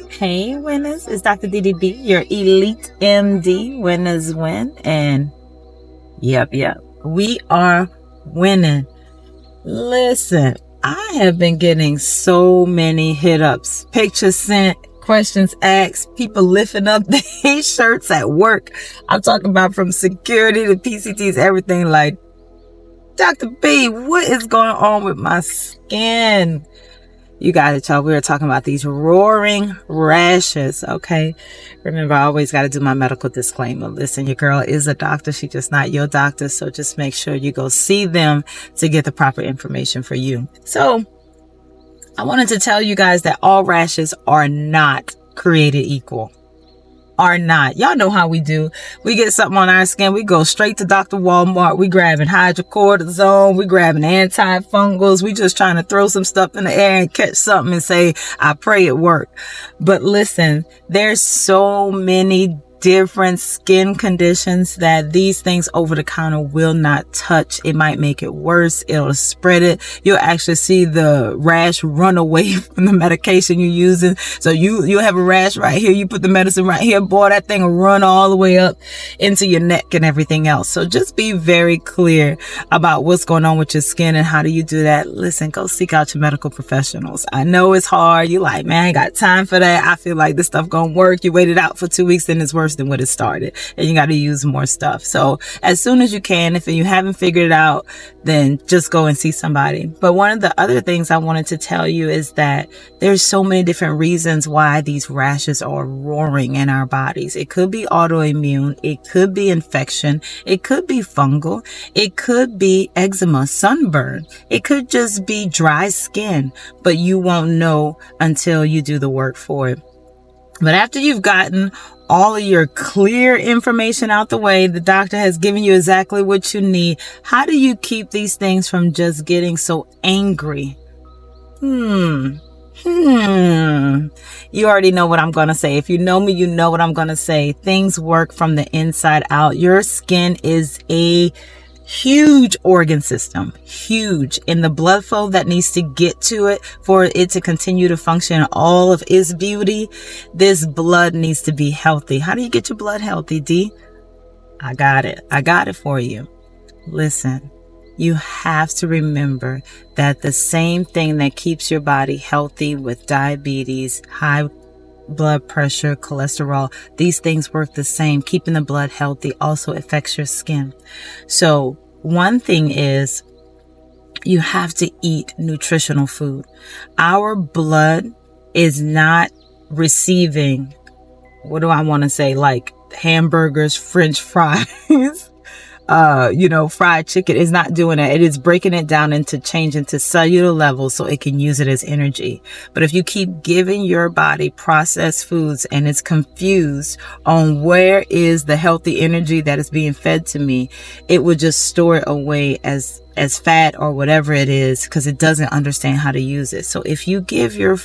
Hey, winners, it's Dr. DDB, your elite MD. Winners win. And yep, we are winning. Listen, I have been getting so many hit ups, pictures sent, questions asked, people lifting up their shirts at work. I'm talking about from security to PCTs, everything like, Dr. B, what is going on with my skin? You got it, y'all. We were talking about these roaring rashes, okay? Remember, I always got to do my medical disclaimer. Listen, your girl is a doctor. She's just not your doctor. So just make sure you go see them to get the proper information for you. So I wanted to tell you guys that all rashes are not created equal. Are not. Y'all know how we do. We get something on our skin. We go straight to Dr. Walmart. We grabbing hydrocortisone. We grabbing antifungals. We just trying to throw some stuff in the air and catch something and say, I pray it worked. But listen, there's so many different skin conditions that these things over the counter will not touch. It might make it worse. It'll spread it. You'll actually see the rash run away from the medication you're using. So you'll have a rash right here. You put the medicine right here. Boy, that thing will run all the way up into your neck and everything else. So just be very clear about what's going on with your skin and how do you do that. Listen, go seek out your medical professionals. I know it's hard. You're like, man, I ain't got time for that. I feel like this stuff gonna work. You waited out for 2 weeks and it's worse than what it started, and you got to use more stuff. So as soon as you can, if you haven't figured it out, then just go and see somebody. But one of the other things I wanted to tell you is that there's so many different reasons why these rashes are roaring in our bodies. It could be autoimmune, it could be infection, it could be fungal, it could be eczema, sunburn, it could just be dry skin, but you won't know until you do the work for it. But after you've gotten all of your clear information out the way, the doctor has given you exactly what you need. How do you keep these things from just getting so angry? You already know what I'm going to say. If you know me, you know what I'm going to say. Things work from the inside out. Your skin is a huge organ system, huge, and the blood flow that needs to get to it for it to continue to function in all of its beauty. This blood needs to be healthy. How do you get your blood healthy, D? I got it for you. Listen, you have to remember that the same thing that keeps your body healthy with diabetes, high blood pressure, cholesterol, these things work the same. Keeping the blood healthy also affects your skin. So one thing is you have to eat nutritional food. Our blood is not receiving, what do I want to say, like hamburgers, French fries, fried chicken. Is not doing that. It is breaking it down into change into cellular levels so it can use it as energy. But if you keep giving your body processed foods and it's confused on where is the healthy energy that is being fed to me, it will just store it away as fat or whatever it is, because it doesn't understand how to use it. So if you give your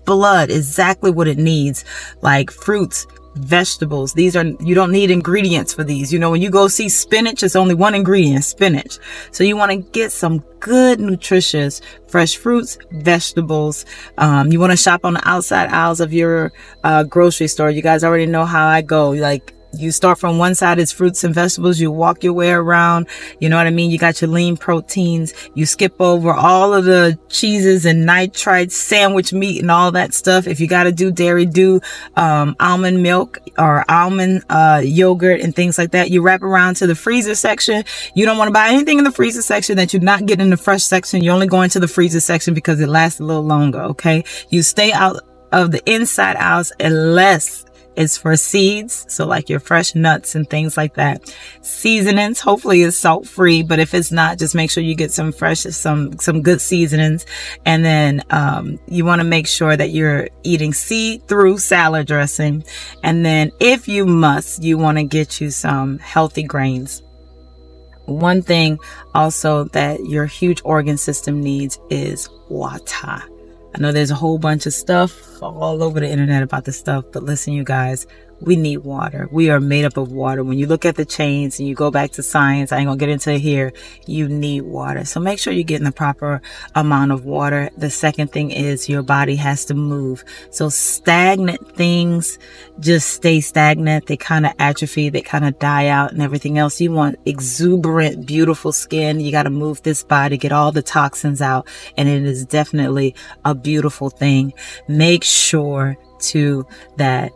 blood exactly what it needs, like fruits, vegetables, you don't need ingredients for these. When you go see spinach, it's only one ingredient, spinach. So you want to get some good nutritious fresh fruits, vegetables. You want to shop on the outside aisles of your grocery store. You guys already know how I go. Like, you start from one side, it's fruits and vegetables. You walk your way around. You know what I mean? You got your lean proteins. You skip over all of the cheeses and nitrite sandwich meat and all that stuff. If you got to do dairy, do almond milk or almond yogurt and things like that. You wrap around to the freezer section. You don't want to buy anything in the freezer section that you're not getting in the fresh section. You're only going to the freezer section because it lasts a little longer, okay? You stay out of the inside aisles unless it's for seeds, so like your fresh nuts and things like that. Seasonings, hopefully it's salt free, but if it's not, just make sure you get some fresh, some good seasonings. And then you want to make sure that you're eating see-through salad dressing. And then if you must, you want to get you some healthy grains. One thing also that your huge organ system needs is water. I know there's a whole bunch of stuff all over the internet about this stuff, but listen, you guys, We need water. We are made up of water. When you look at the chains and you go back to science, I ain't gonna get into it here, you need water. So make sure you're getting the proper amount of water. The second thing is your body has to move. So stagnant things just stay stagnant. They kind of atrophy, they kind of die out and everything else. You want exuberant, beautiful skin. You got to move this body, get all the toxins out, and it is definitely a beautiful thing. Make sure too that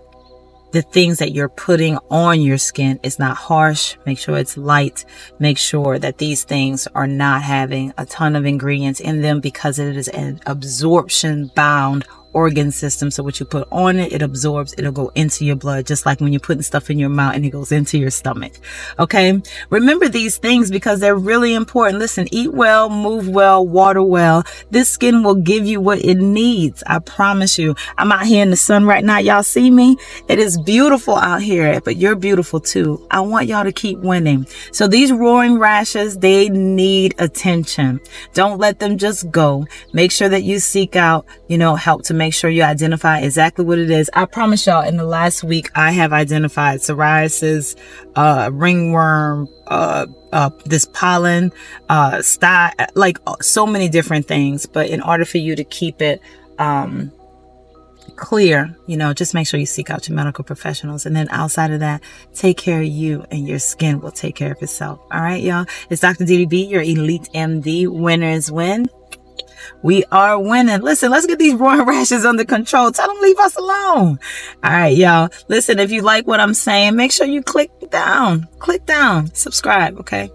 the things that you're putting on your skin is not harsh. Make sure it's light. Make sure that these things are not having a ton of ingredients in them, because it is an absorption bound organ system. So what you put on it, it absorbs, it'll go into your blood, just like when you're putting stuff in your mouth and it goes into your stomach. Okay. Remember these things because they're really important. Listen, eat well, move well, water well. This skin will give you what it needs. I promise you. I'm out here in the sun right now. Y'all see me? It is beautiful out here, but you're beautiful too. I want y'all to keep winning. So these roaring rashes, they need attention. Don't let them just go. Make sure that you seek out, help to make sure you identify exactly what it is. I promise y'all, in the last week, I have identified psoriasis, ringworm, this pollen, like so many different things. But in order for you to keep it, clear, just make sure you seek out your medical professionals. And then outside of that, take care of you, and your skin will take care of itself. All right, y'all. It's Dr. DDB, your Elite MD. Winners win. We are winning. Listen, let's get these roaring rashes under control. Tell them leave us alone. All right, y'all. Listen, if you like what I'm saying, make sure you click down, subscribe. Okay.